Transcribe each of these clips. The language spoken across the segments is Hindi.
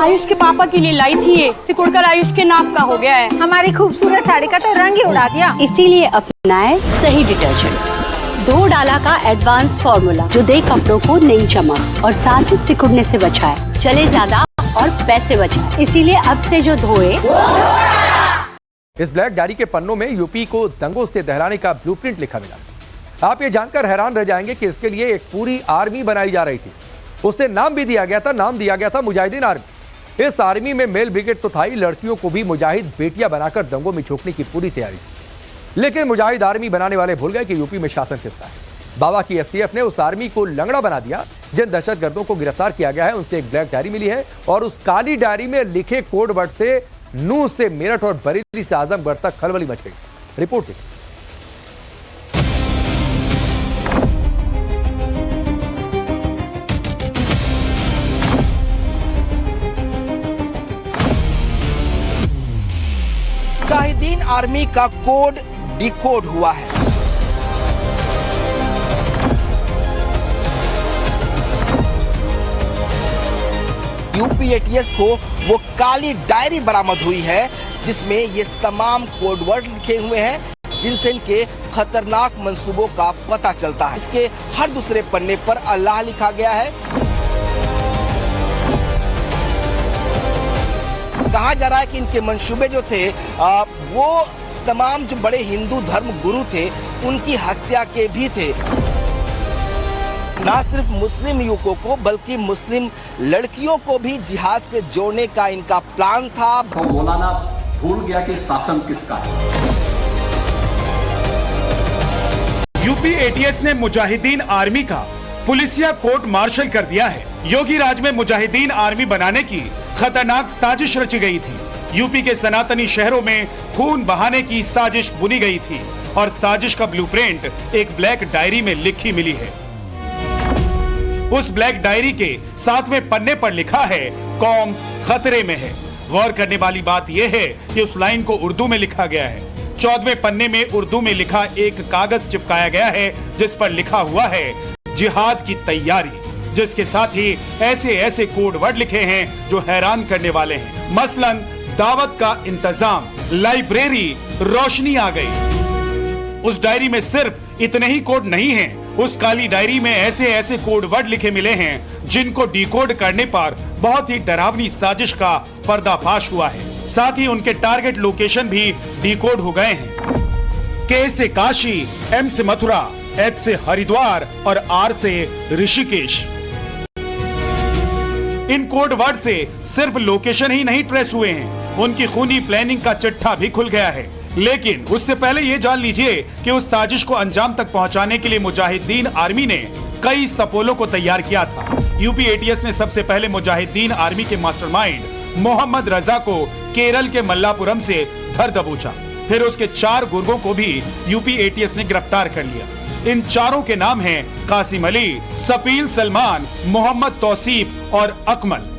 आयुष के पापा के लिए लाई थी, ये सिकुड़कर आयुष के नाक का हो गया है। हमारी खूबसूरत साड़ी का तो रंग ही उड़ा दिया। इसीलिए अपनाए सही डिटर्जेंट, 2 डाला का एडवांस फॉर्मूला जो दे कपड़ों को नई चमक और साथ ही सिकुड़ने से बचाए, चले ज्यादा और पैसे बचाए। इसीलिए अब से जो धोए। इस ब्लैक डायरी के पन्नों में यूपी को दंगों से दहलाने का ब्लूप्रिंट लिखा मिला। आप ये जानकर हैरान रह जाएंगे कि इसके लिए एक पूरी आर्मी बनाई जा रही थी। उसे नाम भी दिया गया था, नाम दिया गया था मुजाहिदीन आर्मी। इस आर्मी में मेल ब्रिगेड तो था ही, लड़कियों को भी मुजाहिद बेटियां बनाकर दंगों में झोंकने की पूरी तैयारी थी। लेकिन मुजाहिद आर्मी बनाने वाले भूल गए कि यूपी में शासन किसका है। बाबा की एसटीएफ ने उस आर्मी को लंगड़ा बना दिया। जिन दहशतगर्दों को गिरफ्तार किया गया है उनसे एक ब्लैक डायरी मिली है और उस काली डायरी में लिखे कोड वर्ड से नूह से मेरठ और बरेली से आजमगढ़ तक खलबली मच गई। रिपोर्ट देखिए। मुजाहिदीन आर्मी का कोड डिकोड हुआ है। यूपी एटीएस को वो काली डायरी बरामद हुई है जिसमें ये तमाम कोड वर्ड लिखे हुए हैं जिनसे इनके खतरनाक मंसूबों का पता चलता है। इसके हर दूसरे पन्ने पर अल्लाह लिखा गया है। कहा जा रहा है कि इनके मंसूबे जो थे वो तमाम जो बड़े हिंदू धर्म गुरु थे उनकी हत्या के भी थे। ना सिर्फ मुस्लिम युवकों को बल्कि मुस्लिम लड़कियों को भी जिहाद से जोड़ने का इनका प्लान था। तो मौलाना भूल गया कि शासन किसका है। यूपी एटीएस ने मुजाहिदीन आर्मी का पुलिसिया कोर्ट मार्शल कर दिया है। योगी राज में मुजाहिदीन आर्मी बनाने की खतरनाक साजिश रची गई थी। यूपी के सनातनी शहरों में खून बहाने की साजिश बुनी गई थी और साजिश का ब्लूप्रिंट एक ब्लैक डायरी में लिखी मिली है। उस ब्लैक डायरी के 7वें पन्ने पर लिखा है, कौम खतरे में है। गौर करने वाली बात यह है कि उस लाइन को उर्दू में लिखा गया है। 14वें पन्ने में उर्दू में लिखा एक कागज चिपकाया गया है जिस पर लिखा हुआ है जिहाद की तैयारी, जिसके साथ ही ऐसे ऐसे कोड वर्ड लिखे हैं जो हैरान करने वाले हैं। मसलन दावत का इंतजाम, लाइब्रेरी, रोशनी आ गई। उस डायरी में सिर्फ इतने ही कोड नहीं हैं। उस काली डायरी में ऐसे ऐसे कोड वर्ड लिखे मिले हैं जिनको डिकोड करने पर बहुत ही डरावनी साजिश का पर्दाफाश हुआ है। साथ ही उनके टारगेट लोकेशन भी डिकोड हो गए हैं। के से काशी, एम से मथुरा, एच से हरिद्वार और आर से ऋषिकेश। इन कोड वर्ड से सिर्फ लोकेशन ही नहीं ट्रेस हुए हैं, उनकी खूनी प्लानिंग का चिट्ठा भी खुल गया है। लेकिन उससे पहले ये जान लीजिए कि उस साजिश को अंजाम तक पहुंचाने के लिए मुजाहिदीन आर्मी ने कई सपोलों को तैयार किया था। यूपी एटीएस ने सबसे पहले मुजाहिदीन आर्मी के मास्टरमाइंड मोहम्मद रजा को केरल के मल्लापुरम से धर दबोचा। फिर उसके 4 गुर्गों को भी यूपी एटीएस ने गिरफ्तार कर लिया। इन चारों के नाम हैं कासिम अली, सपील सलमान, मोहम्मद तौसीफ और अकमल।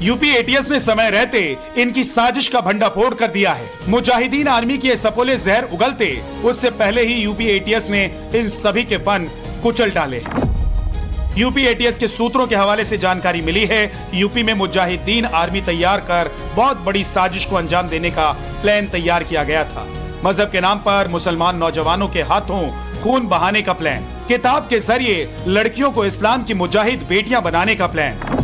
यूपी एटीएस ने समय रहते इनकी साजिश का भंडाफोड़ कर दिया है। मुजाहिदीन आर्मी के सपोले जहर उगलते उससे पहले ही यूपी एटीएस ने इन सभी के फन कुचल डाले हैं। यूपी एटीएस के सूत्रों के हवाले से जानकारी मिली है, यूपी में मुजाहिदीन आर्मी तैयार कर बहुत बड़ी साजिश को अंजाम देने का प्लान तैयार किया गया था। मजहब के नाम पर मुसलमान नौजवानों के हाथों खून बहाने का प्लान, किताब के जरिए लड़कियों को इस्लाम की मुजाहिद बेटियां बनाने का प्लान,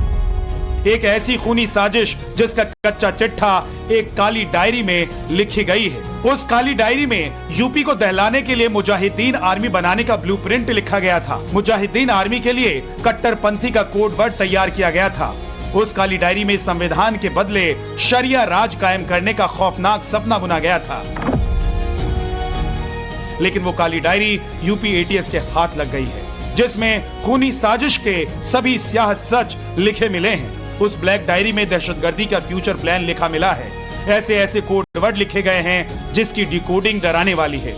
एक ऐसी खूनी साजिश जिसका कच्चा चिट्ठा एक काली डायरी में लिखी गई है। उस काली डायरी में यूपी को दहलाने के लिए मुजाहिदीन आर्मी बनाने का ब्लूप्रिंट लिखा गया था। मुजाहिदीन आर्मी के लिए कट्टरपंथी का कोड वर्ड तैयार किया गया था। उस काली डायरी में संविधान के बदले शरिया राज कायम करने का खौफनाक सपना बुना गया था। लेकिन वो काली डायरी यूपी एटीएस के हाथ लग गई है, जिसमें खूनी साजिश के सभी स्याह सच लिखे मिले हैं। उस ब्लैक डायरी में दहशतगर्दी का फ्यूचर प्लान लिखा मिला है। ऐसे ऐसे कोड वर्ड लिखे गए हैं जिसकी डिकोडिंग डराने वाली है।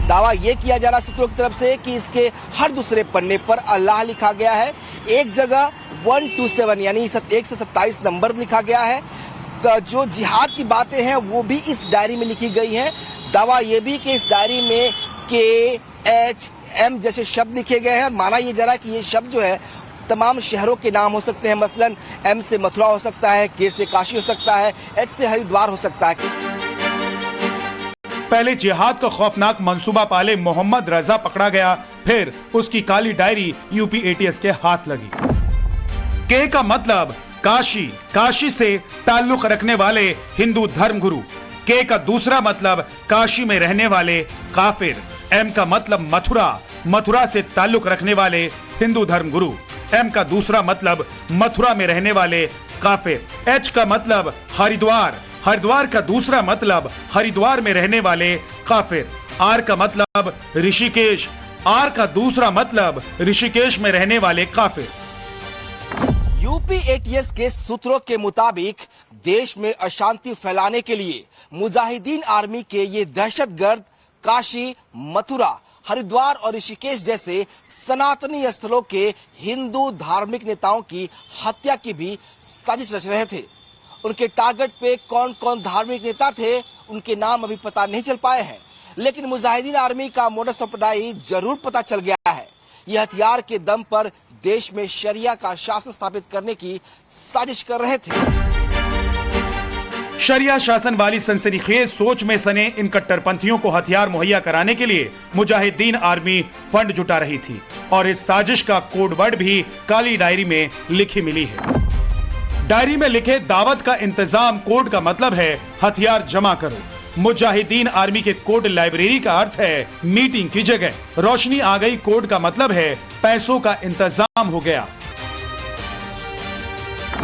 दावा यह किया जा रहा सूत्रों की तरफ से कि इसके हर दूसरे पन्ने पर अल्लाह लिखा गया है। एक जगह 127 यानी 1 से 27 नंबर लिखा गया है। जो जिहाद की बातें हैं वो भी इस डायरी में लिखी गई हैं। दावा यह भी कि इस डायरी में KHM जैसे शब्द लिखे गए हैं और माना यह जा रहा है कि ये शब्द जो है तमाम शहरों के नाम हो सकते हैं। मसलन M से मथुरा हो सकता है, K से काशी हो सकता है, H से हरिद्वार हो सकता है। पहले जिहाद का खौफनाक मंसूबा पाले मोहम्मद रजा पकड़ा गया, फिर उसकी काली डायरी यूपी ATS के हाथ लगी। के का मतलब काशी, काशी से ताल्लुक रखने वाले हिंदू धर्मगुरु। के का दूसरा मतलब काशी में रहने वाले काफिर। M का मतलब मथुरा, मथुरा से ताल्लुक रखने वाले हिंदू धर्मगुरु। M का दूसरा मतलब मथुरा में रहने वाले काफिर। H का मतलब हरिद्वार, हरिद्वार का दूसरा मतलब हरिद्वार में रहने वाले काफिर। R का मतलब ऋषिकेश, R का दूसरा मतलब ऋषिकेश में रहने वाले काफिर। यूपी ATS के सूत्रों के मुताबिक देश में अशांति फैलाने के लिए मुजाहिदीन आर्मी के ये दहशतगर्द काशी, मथुरा, हरिद्वार और ऋषिकेश जैसे सनातनी स्थलों के हिंदू धार्मिक नेताओं की हत्या की भी साजिश रच रहे थे। उनके टारगेट पे कौन कौन धार्मिक नेता थे, उनके नाम अभी पता नहीं चल पाए हैं, लेकिन मुजाहिदीन आर्मी का मोडस ऑपरेंडी जरूर पता चल गया है। यह हथियार के दम पर देश में शरिया का शासन स्थापित करने की साजिश कर रहे थे। शरिया शासन वाली सनसनीखेज सोच में सने इन कट्टरपंथियों को हथियार मुहैया कराने के लिए मुजाहिदीन आर्मी फंड जुटा रही थी और इस साजिश का कोड वर्ड भी काली डायरी में लिखी मिली है। डायरी में लिखे दावत का इंतजाम कोड का मतलब है हथियार जमा करो। मुजाहिदीन आर्मी के कोड लाइब्रेरी का अर्थ है मीटिंग की जगह। रोशनी आ गई कोड का मतलब है पैसों का इंतजाम हो गया।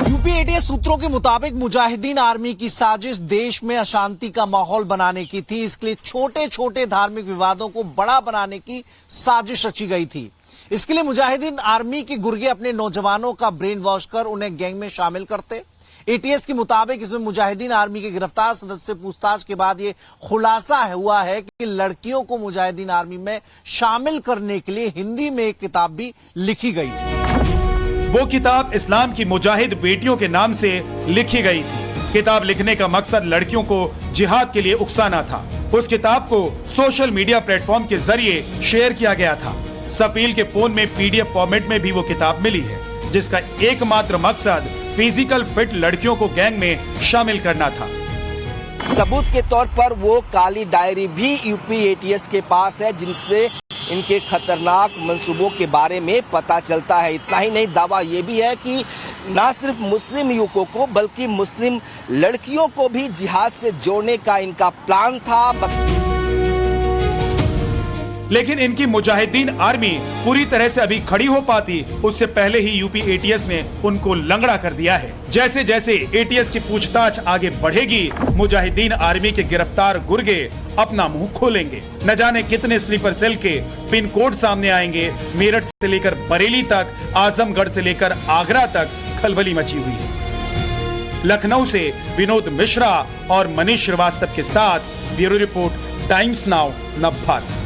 यूपी ATS सूत्रों के मुताबिक मुजाहिदीन आर्मी की साजिश देश में अशांति का माहौल बनाने की थी। इसके लिए छोटे छोटे धार्मिक विवादों को बड़ा बनाने की साजिश रची गई थी। इसके लिए मुजाहिदीन आर्मी के गुर्गे अपने नौजवानों का ब्रेन वॉश कर उन्हें गैंग में शामिल करते। ATS के मुताबिक इसमें मुजाहिदीन आर्मी के गिरफ्तार सदस्य से पूछताछ के बाद ये खुलासा हुआ है कि लड़कियों को मुजाहिदीन आर्मी में शामिल करने के लिए हिंदी में एक किताब भी लिखी गई थी। वो किताब इस्लाम की मुजाहिद बेटियों के नाम से लिखी गई थी। किताब लिखने का मकसद लड़कियों को जिहाद के लिए उकसाना था। उस किताब को सोशल मीडिया प्लेटफॉर्म के जरिए शेयर किया गया था। सपील के फोन में PDF फॉर्मेट में भी वो किताब मिली है, जिसका एकमात्र मकसद फिजिकल फिट लड़कियों को गैंग में शामिल करना था। सबूत के तौर पर वो काली डायरी भी यूपी ATS के पास है, जिनसे इनके खतरनाक मंसूबों के बारे में पता चलता है। इतना ही नहीं, दावा ये भी है कि न सिर्फ मुस्लिम युवकों को बल्कि मुस्लिम लड़कियों को भी जिहाद से जोड़ने का इनका प्लान था। लेकिन इनकी मुजाहिदीन आर्मी पूरी तरह से अभी खड़ी हो पाती, उससे पहले ही यूपी ATS ने उनको लंगड़ा कर दिया है। जैसे जैसे ATS की पूछताछ आगे बढ़ेगी, मुजाहिदीन आर्मी के गिरफ्तार गुर्गे अपना मुंह खोलेंगे। न जाने कितने स्लीपर सेल के पिन कोड सामने आएंगे। मेरठ से लेकर बरेली तक, आजमगढ़ से लेकर आगरा तक खलबली मची हुई है। लखनऊ से विनोद मिश्रा और मनीष श्रीवास्तव के साथ ब्यूरो रिपोर्ट, टाइम्स नाउ, नव भारत।